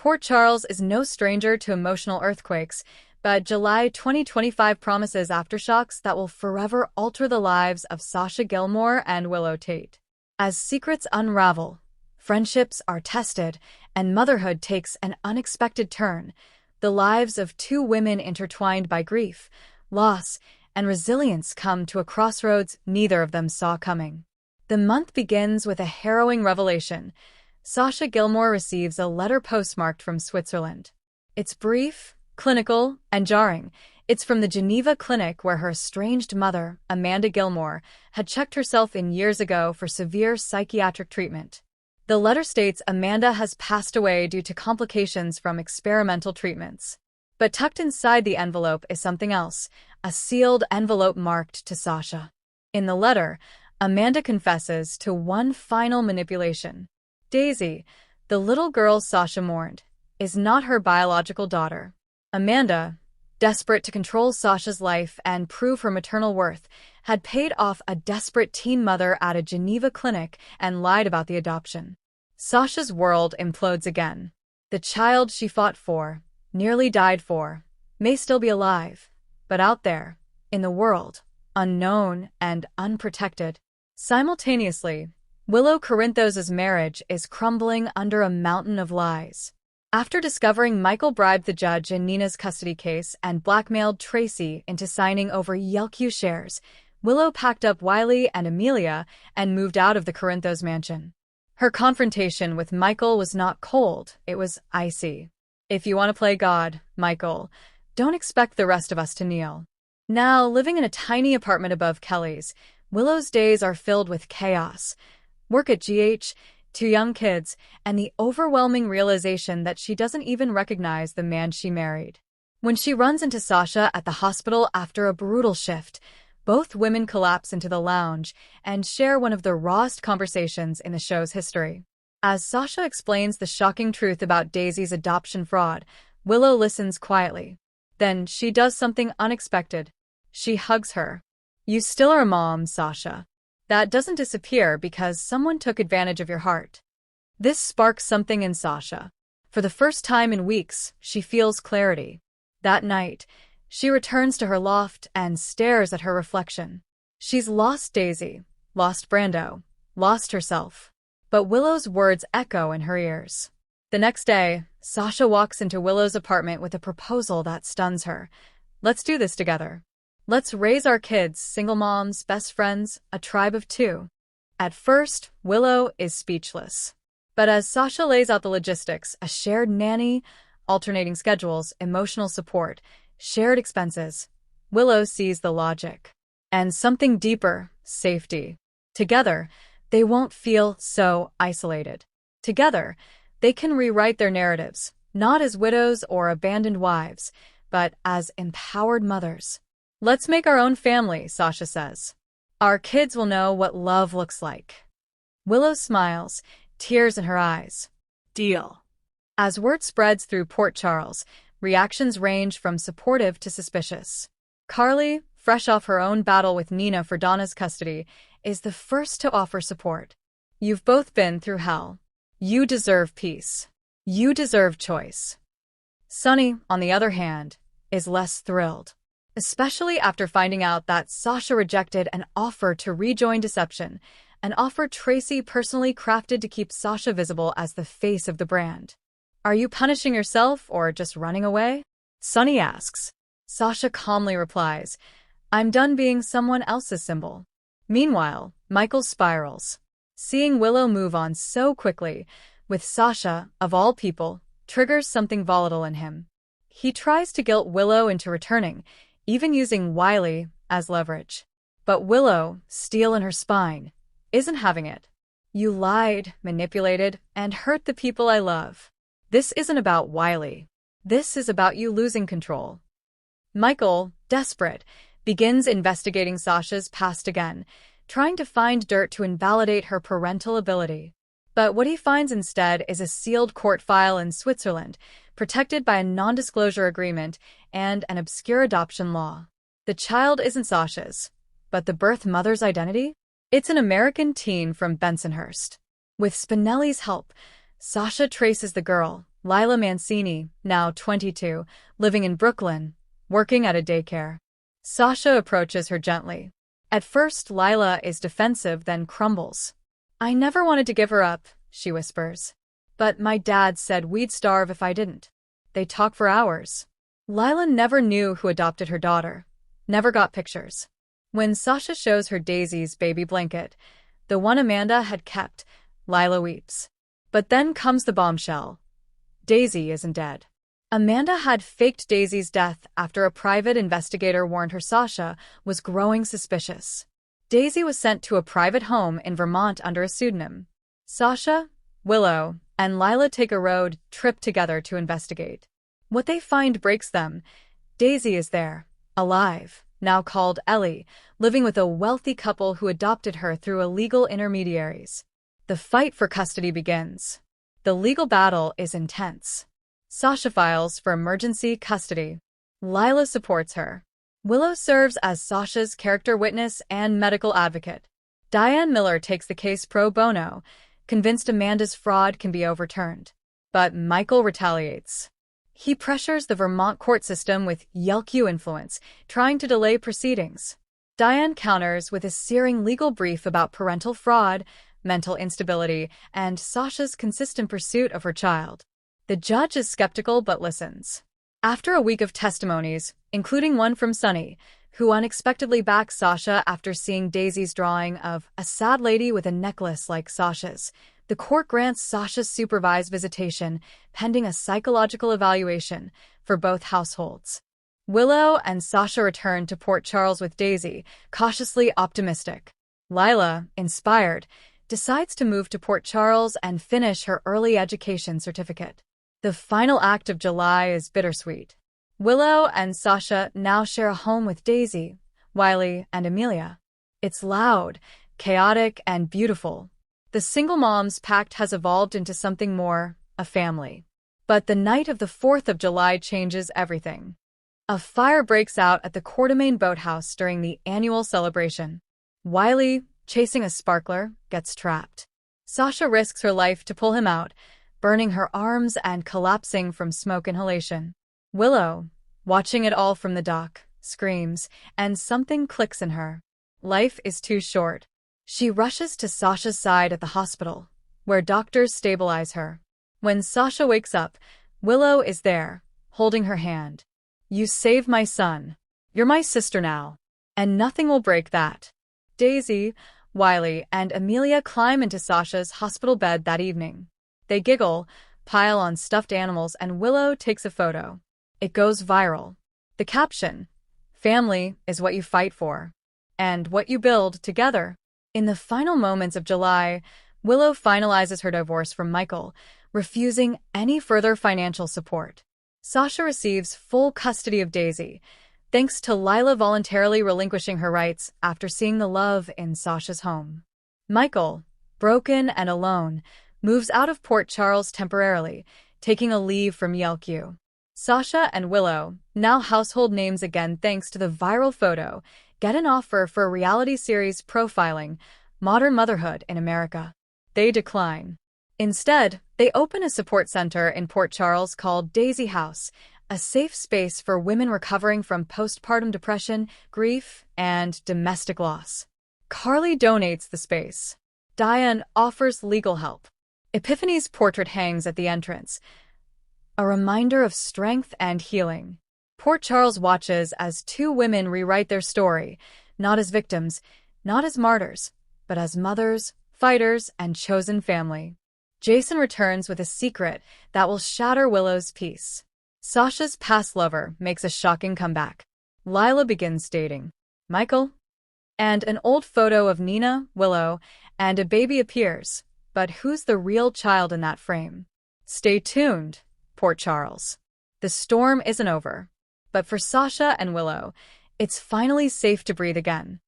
Port Charles is no stranger to emotional earthquakes, but July 2025 promises aftershocks that will forever alter the lives of Sasha Gilmore and Willow Tate. As secrets unravel, friendships are tested, and motherhood takes an unexpected turn, the lives of two women intertwined by grief, loss, and resilience come to a crossroads neither of them saw coming. The month begins with a harrowing revelation. Sasha Gilmore receives a letter postmarked from Switzerland. It's brief, clinical, and jarring. It's from the Geneva clinic where her estranged mother, Amanda Gilmore, had checked herself in years ago for severe psychiatric treatment. The letter states Amanda has passed away due to complications from experimental treatments. But tucked inside the envelope is something else, a sealed envelope marked to Sasha. In the letter, Amanda confesses to one final manipulation. Daisy, the little girl Sasha mourned, is not her biological daughter. Amanda, desperate to control Sasha's life and prove her maternal worth, had paid off a desperate teen mother at a Geneva clinic and lied about the adoption. Sasha's world implodes again. The child she fought for, nearly died for, may still be alive, but out there, in the world, unknown and unprotected. Simultaneously, Willow Corinthos' marriage is crumbling under a mountain of lies. After discovering Michael bribed the judge in Nina's custody case and blackmailed Tracy into signing over YLQ shares, Willow packed up Wiley and Amelia and moved out of the Corinthos mansion. Her confrontation with Michael was not cold, it was icy. If you want to play God, Michael, don't expect the rest of us to kneel. Now, living in a tiny apartment above Kelly's, Willow's days are filled with chaos. Work at GH, two young kids, and the overwhelming realization that she doesn't even recognize the man she married. When she runs into Sasha at the hospital after a brutal shift, both women collapse into the lounge and share one of the rawest conversations in the show's history. As Sasha explains the shocking truth about Daisy's adoption fraud, Willow listens quietly. Then she does something unexpected. She hugs her. You still are a mom, Sasha. That doesn't disappear because someone took advantage of your heart. This sparks something in Sasha. For the first time in weeks, she feels clarity. That night, she returns to her loft and stares at her reflection. She's lost Daisy, lost Brando, lost herself. But Willow's words echo in her ears. The next day, Sasha walks into Willow's apartment with a proposal that stuns her. Let's do this together. Let's raise our kids, single moms, best friends, a tribe of two. At first, Willow is speechless. But as Sasha lays out the logistics, a shared nanny, alternating schedules, emotional support, shared expenses, Willow sees the logic. And something deeper, safety. Together, they won't feel so isolated. Together, they can rewrite their narratives, not as widows or abandoned wives, but as empowered mothers. Let's make our own family, Sasha says. Our kids will know what love looks like. Willow smiles, tears in her eyes. Deal. As word spreads through Port Charles, reactions range from supportive to suspicious. Carly, fresh off her own battle with Nina for Donna's custody, is the first to offer support. You've both been through hell. You deserve peace. You deserve choice. Sunny, on the other hand, is less thrilled. Especially after finding out that Sasha rejected an offer to rejoin Deception, an offer Tracy personally crafted to keep Sasha visible as the face of the brand. Are you punishing yourself or just running away? Sunny asks. Sasha calmly replies, I'm done being someone else's symbol. Meanwhile, Michael spirals. Seeing Willow move on so quickly, with Sasha, of all people, triggers something volatile in him. He tries to guilt Willow into returning, even using Wiley as leverage. But Willow, steel in her spine, isn't having it. You lied, manipulated, and hurt the people I love. This isn't about Wiley. This is about you losing control. Michael, desperate, begins investigating Sasha's past again, trying to find dirt to invalidate her parental ability. But what he finds instead is a sealed court file in Switzerland, protected by a non-disclosure agreement and an obscure adoption law. The child isn't Sasha's, but the birth mother's identity? It's an American teen from Bensonhurst. With Spinelli's help, Sasha traces the girl, Lila Mancini, now 22, living in Brooklyn, working at a daycare. Sasha approaches her gently. At first, Lila is defensive, then crumbles. "I never wanted to give her up," she whispers. "But my dad said we'd starve if I didn't." They talk for hours. Lila never knew who adopted her daughter. Never got pictures. When Sasha shows her Daisy's baby blanket, the one Amanda had kept, Lila weeps. But then comes the bombshell. Daisy isn't dead. Amanda had faked Daisy's death after a private investigator warned her Sasha was growing suspicious. Daisy was sent to a private home in Vermont under a pseudonym. Sasha, Willow, and Lila take a road trip together to investigate. What they find breaks them. Daisy is there, alive, now called Ellie, living with a wealthy couple who adopted her through illegal intermediaries. The fight for custody begins. The legal battle is intense. Sasha files for emergency custody. Lila supports her. Willow serves as Sasha's character witness and medical advocate. Diane Miller takes the case pro bono, convinced Amanda's fraud can be overturned. But Michael retaliates. He pressures the Vermont court system with Yelq influence, trying to delay proceedings. Diane counters with a searing legal brief about parental fraud, mental instability, and Sasha's consistent pursuit of her child. The judge is skeptical but listens. After a week of testimonies, including one from Sunny, who unexpectedly backs Sasha after seeing Daisy's drawing of a sad lady with a necklace like Sasha's, the court grants Sasha's supervised visitation, pending a psychological evaluation for both households. Willow and Sasha return to Port Charles with Daisy, cautiously optimistic. Lila, inspired, decides to move to Port Charles and finish her early education certificate. The final act of July is bittersweet. Willow and Sasha now share a home with Daisy, Wiley, and Amelia. It's loud, chaotic, and beautiful. The single mom's pact has evolved into something more, a family. But the night of the 4th of July changes everything. A fire breaks out at the Coeur d'Alene boathouse during the annual celebration. Wiley, chasing a sparkler, gets trapped. Sasha risks her life to pull him out, burning her arms and collapsing from smoke inhalation. Willow, watching it all from the dock, screams, and something clicks in her. Life is too short. She rushes to Sasha's side at the hospital, where doctors stabilize her. When Sasha wakes up, Willow is there, holding her hand. "You saved my son. You're my sister now. And nothing will break that." Daisy, Wiley, and Amelia climb into Sasha's hospital bed that evening. They giggle, pile on stuffed animals, and Willow takes a photo. It goes viral. The caption, "Family is what you fight for, and what you build together." In the final moments of July, Willow finalizes her divorce from Michael, refusing any further financial support. Sasha receives full custody of Daisy, thanks to Lila voluntarily relinquishing her rights after seeing the love in Sasha's home. Michael, broken and alone, moves out of Port Charles temporarily, taking a leave from Yelq. Sasha and Willow, now household names again thanks to the viral photo, get an offer for a reality series profiling modern motherhood in America. They decline. Instead, they open a support center in Port Charles called Daisy House, a safe space for women recovering from postpartum depression, grief, and domestic loss. Carly donates the space. Diane offers legal help. Epiphany's portrait hangs at the entrance, a reminder of strength and healing. Port Charles watches as two women rewrite their story, not as victims, not as martyrs, but as mothers, fighters, and chosen family. Jason returns with a secret that will shatter Willow's peace. Sasha's past lover makes a shocking comeback. Lila begins dating Michael, and an old photo of Nina, Willow, and a baby appears. But who's the real child in that frame? Stay tuned, Port Charles. The storm isn't over. But for Sasha and Willow, it's finally safe to breathe again.